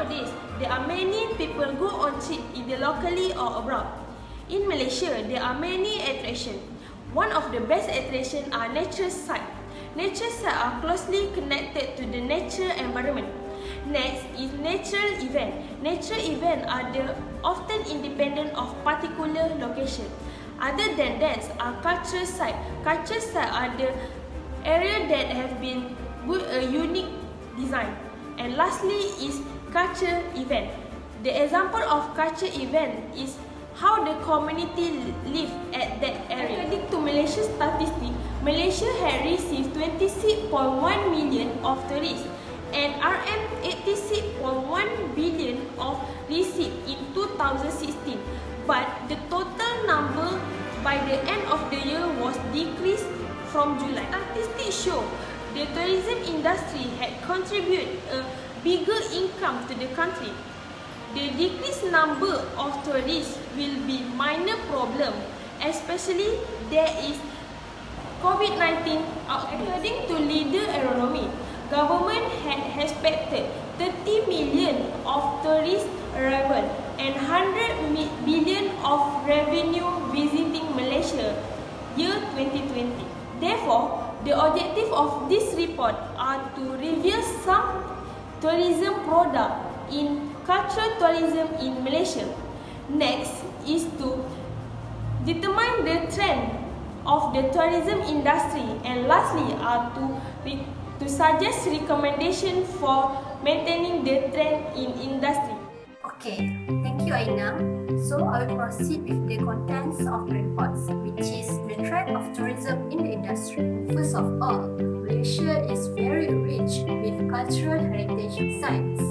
Nowadays, there are many people go on trip either locally or abroad. In Malaysia, there are many attractions. One of the best attractions are nature sites. Nature sites are closely connected to the natural environment. Next is natural events. Natural events are often independent of particular location. Other than that are cultural sites. Cultural sites are the area that have been a unique design. And lastly is culture event. The example of culture event is how the community live at that area. According to Malaysia statistics, Malaysia had received 26.1 million of tourists and RM86.1 billion of receipts in 2016. But the total number by the end of the year was decreased from July. Statistics show the tourism industry had contributed a bigger income to the country. The decreased number of tourists will be minor problem, especially there is COVID-19 outbreak. According to Leader Aeronomy, government had expected 30 million of tourist arrival and 100 billion of revenue visiting Malaysia year 2020. Therefore, the objective of this report are to reveal some tourism product in cultural tourism in Malaysia. Next is to determine the trend of the tourism industry, and lastly are to suggest recommendation for maintaining the trend in industry. Okay, thank you Aina. So I will proceed with the contents of the reports, which is the trend of tourism in the industry. First of all, Malaysia is very rich with cultural heritage sites.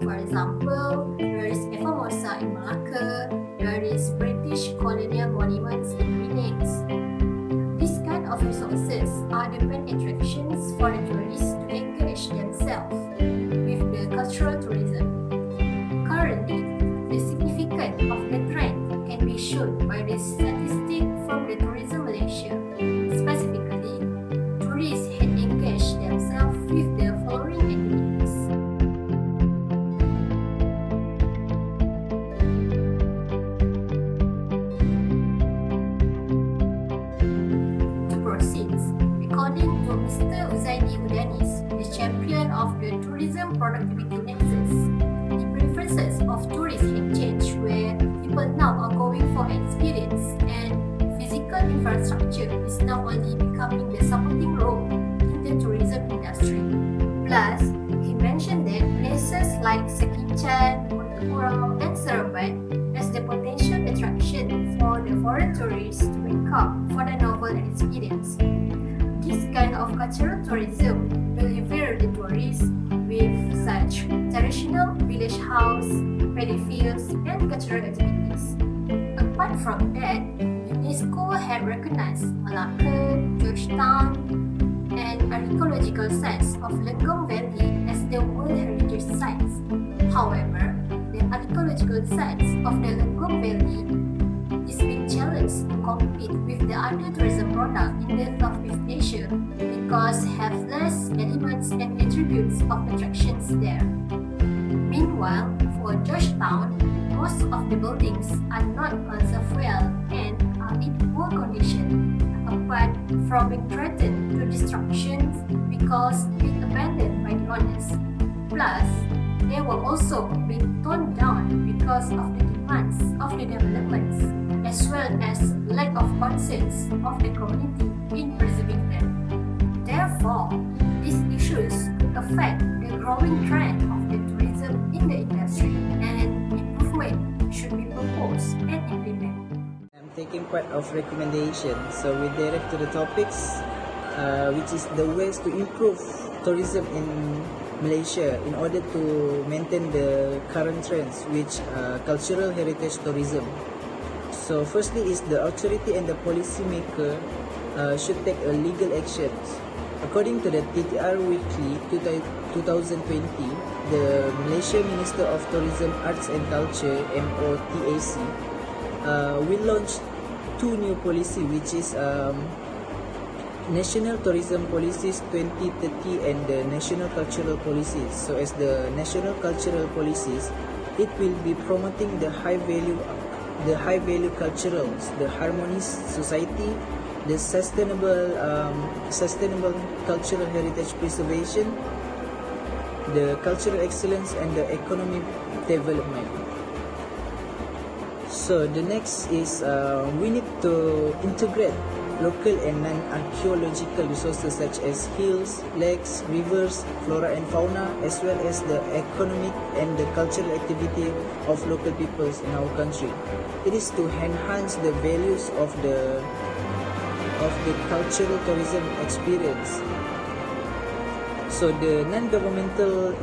For example, there is Formosa in Malacca, there is British colonial monuments in Penang. These kind of resources are the main attractions for the tourists to engage themselves with the cultural tourism. Currently, the significance of the trend can be shown by the statistic from the Tourism Malaysia. Specifically, tourists had engaged themselves with the following activities. To proceed, according to Mr. Uzaidi Udanis, the champion of the Tourism Productivity Nexus, the preferences of tourists have changed where people now are going for experience and physical infrastructure is now only becoming the supporting role in the tourism industry. Plus, he mentioned that places like Sekinchan, Motapurau and Seremban has the potential attraction for the foreign tourists to wake up for the novel experience. This kind of cultural tourism will lure the tourists with such traditional village house, paddy fields, and cultural activities. Apart from that, UNESCO had recognized Malacca, Georgetown, and archaeological sites of Lenggong Valley as the World Heritage Sites. However, the archaeological sites of the Lenggong Valley is being challenged to compete with the other tourism products in the Southeast Asia because have less elements and attributes of attractions there. Meanwhile, for Georgetown, most of the buildings are not conserved well and are in poor condition, apart from being threatened to destruction because being abandoned by the owners. Plus, they were also being torn down because of the demands of the developments, as well as lack of concerns of the community in preserving them. Therefore, these issues could affect the growing trend of the tourism in the industry, and improvement should be proposed and implemented. I'm taking part of recommendation, so we direct to the topics, which is the ways to improve tourism in Malaysia in order to maintain the current trends, which cultural heritage tourism. So firstly is the authority and the policy maker should take a legal actions. According to the TTR Weekly 2020, the Malaysia Minister of Tourism, Arts and Culture (MOTAC) will launch two new policy, which is National Tourism Policies 2030 and the National Cultural Policies. So as the National Cultural Policies, it will be promoting the high value culturals, the harmonious society, the sustainable cultural heritage preservation, the cultural excellence, and the economic development. So the next is we need to integrate local and non-archaeological resources such as hills, lakes, rivers, flora and fauna, as well as the economic and the cultural activity of local peoples in our country. It is to enhance the values of the cultural tourism experience. So the non-governmental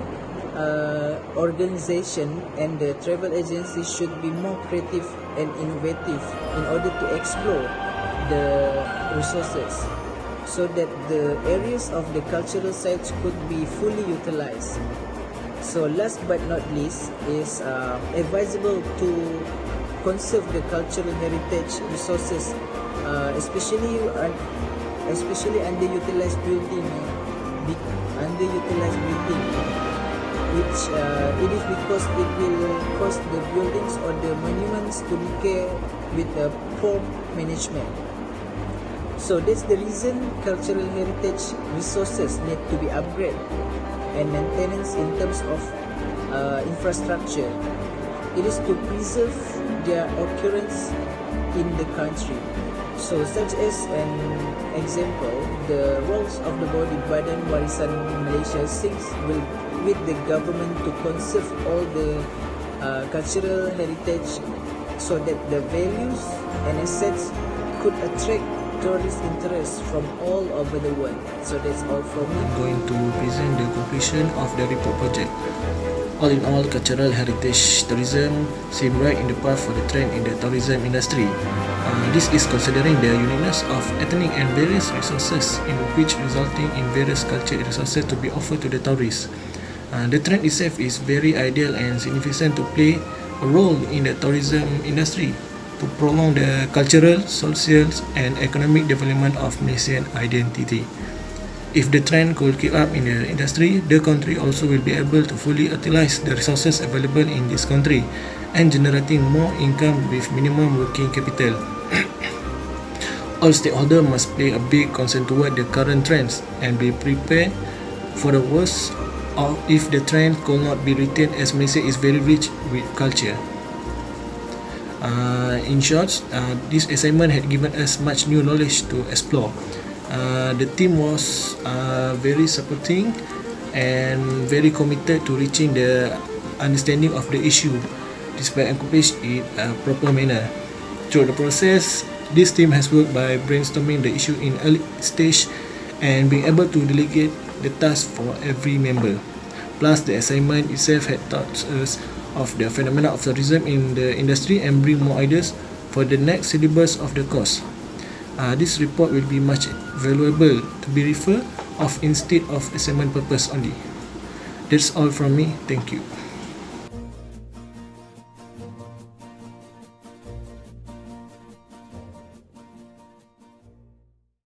organization and the travel agency should be more creative and innovative in order to explore the resources so that the areas of the cultural sites could be fully utilized. So last but not least is advisable to conserve the cultural heritage resources, especially underutilized building, which it is because it will cause the buildings or the monuments to decay with a poor management. So that's the reason cultural heritage resources need to be upgraded and maintenance in terms of infrastructure. It is to preserve their occurrence in the country. So such as an example, the roles of the body Badan Warisan Malaysia sinks with the government to conserve all the cultural heritage so that the values and assets could attract tourist interest from all over the world. So that's all from me. Going to present the conclusion of the report project. All in all, cultural heritage tourism seem right in the path for the trend in the tourism industry. This is considering the uniqueness of ethnic and various resources in which resulting in various cultural resources to be offered to the tourists. The trend itself is very ideal and significant to play a role in the tourism industry to prolong the cultural, social and economic development of Malaysian identity. If the trend could keep up in the industry, the country also will be able to fully utilize the resources available in this country and generating more income with minimum working capital. All stakeholders must play a big concern toward the current trends and be prepared for the worst or if the trend could not be retained, as Malaysia is very rich with culture. In short, this assignment had given us much new knowledge to explore. The team was very supporting and very committed to reaching the understanding of the issue despite accomplished in a proper manner. Through the process, this team has worked by brainstorming the issue in early stage and being able to delegate the task for every member. Plus, the assignment itself had taught us of the phenomena of tourism in the industry and bring more ideas for the next syllabus of the course. This report will be much valuable to be referred of instead of assignment purpose only. That's all from me. Thank you.